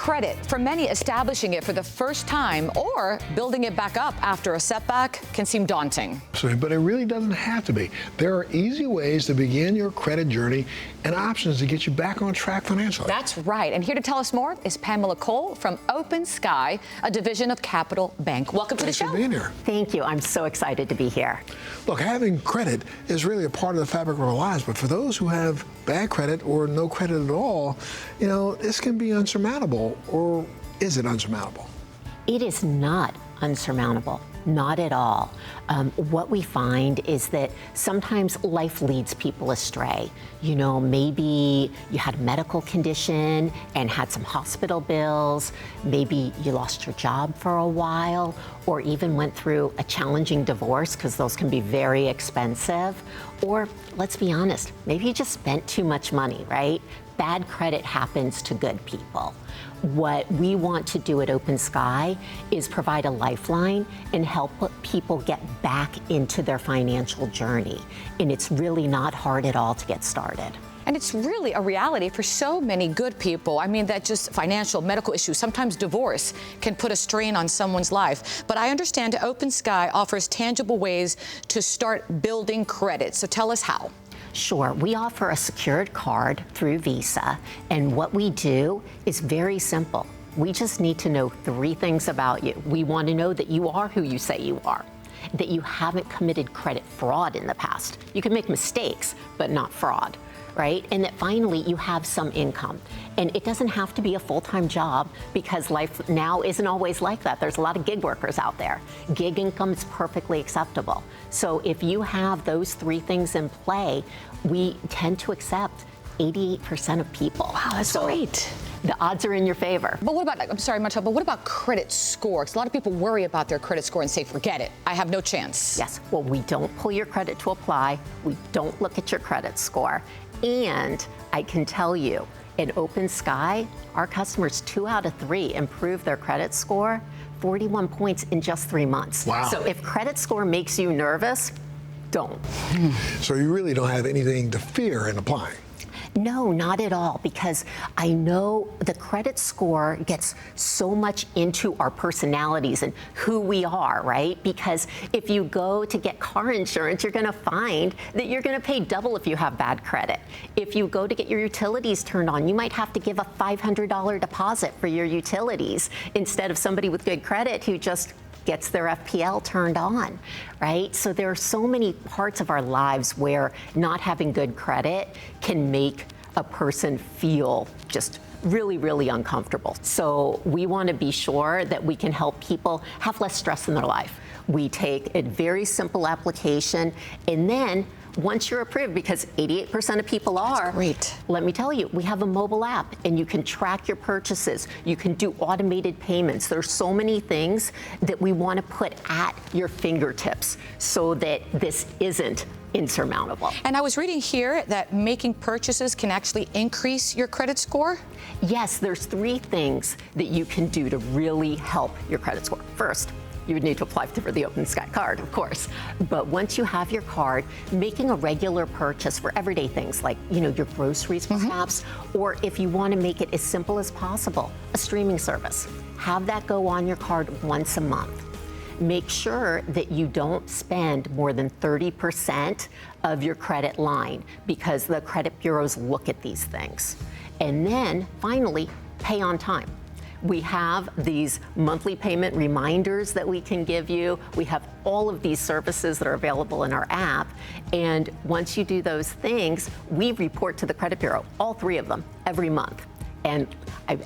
credit. For many, establishing it for the first time or building it back up after a setback can seem daunting. But it really doesn't have to be. There are easy ways to begin your credit journey and options to get you back on track financially. That's right. And here to tell us more is Pamela Cole from OpenSky, a division of Capital Bank. Welcome to the show. Thanks for being here. Thank you. I'm so excited to be here. Look, having credit is really a part of the fabric of our lives, but for those who have bad credit or no credit at all, this can be unsurmountable. Or is it unsurmountable? It is not unsurmountable. Not at all. What we find is that sometimes life leads people astray. Maybe you had a medical condition and had some hospital bills. Maybe you lost your job for a while, or even went through a challenging divorce, because those can be very expensive. Or, let's be honest, maybe you just spent too much money, right? Bad credit happens to good people. What we want to do at OpenSky is provide a lifeline and help people get back into their financial journey. And it's really not hard at all to get started. And it's really a reality for so many good people. I mean, that just financial, medical issues, sometimes divorce can put a strain on someone's life. But I understand OpenSky offers tangible ways to start building credit. So tell us how. Sure. We offer a secured card through Visa, and what we do is very simple. We just need to know 3 things about you. We want to know that you are who you say you are, that you haven't committed credit fraud in the past. You can make mistakes, but not fraud, right? And that finally you have some income. And it doesn't have to be a full-time job, because life now isn't always like that. There's a lot of gig workers out there. Gig income is perfectly acceptable. So if you have those 3 things in play, we tend to accept 88% of people. Wow, that's great. The odds are in your favor. But what about, I'm sorry, Marshall, but what about credit score? Because a lot of people worry about their credit score and say, forget it, I have no chance. Yes, well, we don't pull your credit to apply. We don't look at your credit score. And I can tell you, in OpenSky, our customers, 2 out of 3 improve their credit score 41 points in just 3 months. Wow. So if credit score makes you nervous, don't. So you really don't have anything to fear in applying? No, not at all, because I know the credit score gets so much into our personalities and who we are, right? Because if you go to get car insurance, you're going to find that you're going to pay double if you have bad credit. If you go to get your utilities turned on, you might have to give a $500 deposit for your utilities instead of somebody with good credit who just gets their FPL turned on, right? So there are so many parts of our lives where not having good credit can make a person feel just really, really uncomfortable. So we want to be sure that we can help people have less stress in their life. We take a very simple application, and then once you're approved, because 88% of people are, that's great. Let me tell you, we have a mobile app, and you can track your purchases. You can do automated payments. There's so many things that we want to put at your fingertips so that this isn't insurmountable. And I was reading here that making purchases can actually increase your credit score? Yes, there's 3 things that you can do to really help your credit score. First, you would need to apply for the OpenSky card, of course. But once you have your card, making a regular purchase for everyday things like, your groceries perhaps, or if you want to make it as simple as possible, a streaming service. Have that go on your card once a month. Make sure that you don't spend more than 30% of your credit line, because the credit bureaus look at these things. And then finally, pay on time. We have these monthly payment reminders that we can give you. We have all of these services that are available in our app. And once you do those things, we report to the credit bureau, all 3 of them, every month. And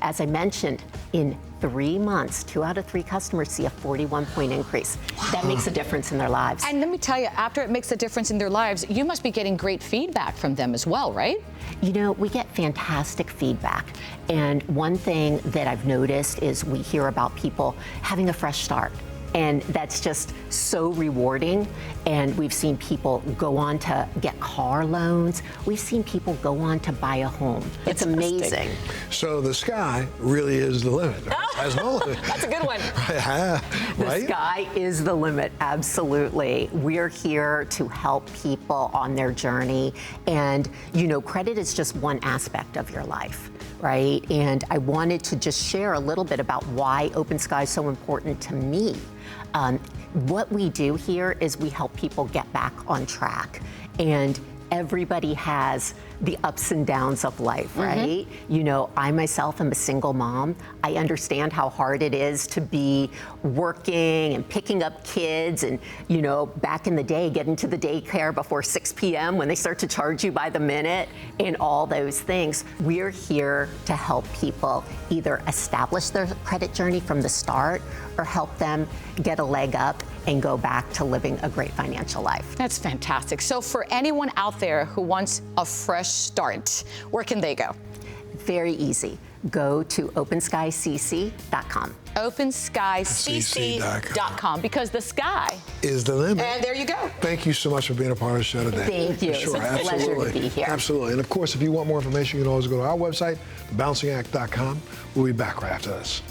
as I mentioned, in 3 months, 2 out of 3 customers see a 41-point increase. Wow. That makes a difference in their lives. And let me tell you, after it makes a difference in their lives, you must be getting great feedback from them as well, right? We get fantastic feedback. And one thing that I've noticed is we hear about people having a fresh start. And that's just so rewarding. And we've seen people go on to get car loans. We've seen people go on to buy a home. It's amazing. So the sky really is the limit. Right? That's a good one. Right? The sky is the limit, absolutely. We're here to help people on their journey. And, credit is just one aspect of your life. right? And I wanted to just share a little bit about why OpenSky is so important to me. What we do here is we help people get back on track. And everybody has the ups and downs of life, right? You know, I myself am a single mom. I understand how hard it is to be working and picking up kids and, you know, back in the day, getting to the daycare before 6 p.m. when they start to charge you by the minute and all those things. We're here to help people either establish their credit journey from the start or help them get a leg up and go back to living a great financial life. That's fantastic. So for anyone out there who wants a fresh start, where can they go? Very easy. Go to OpenSkyCC.com. OpenSkyCC.com, because the sky is the limit. And there you go. Thank you so much for being a part of the show today. Thank you. Sure, It's a absolutely. pleasure to be here. Absolutely. And of course, if you want more information, you can always go to our website, thebalancingact.com. We'll be back right after this.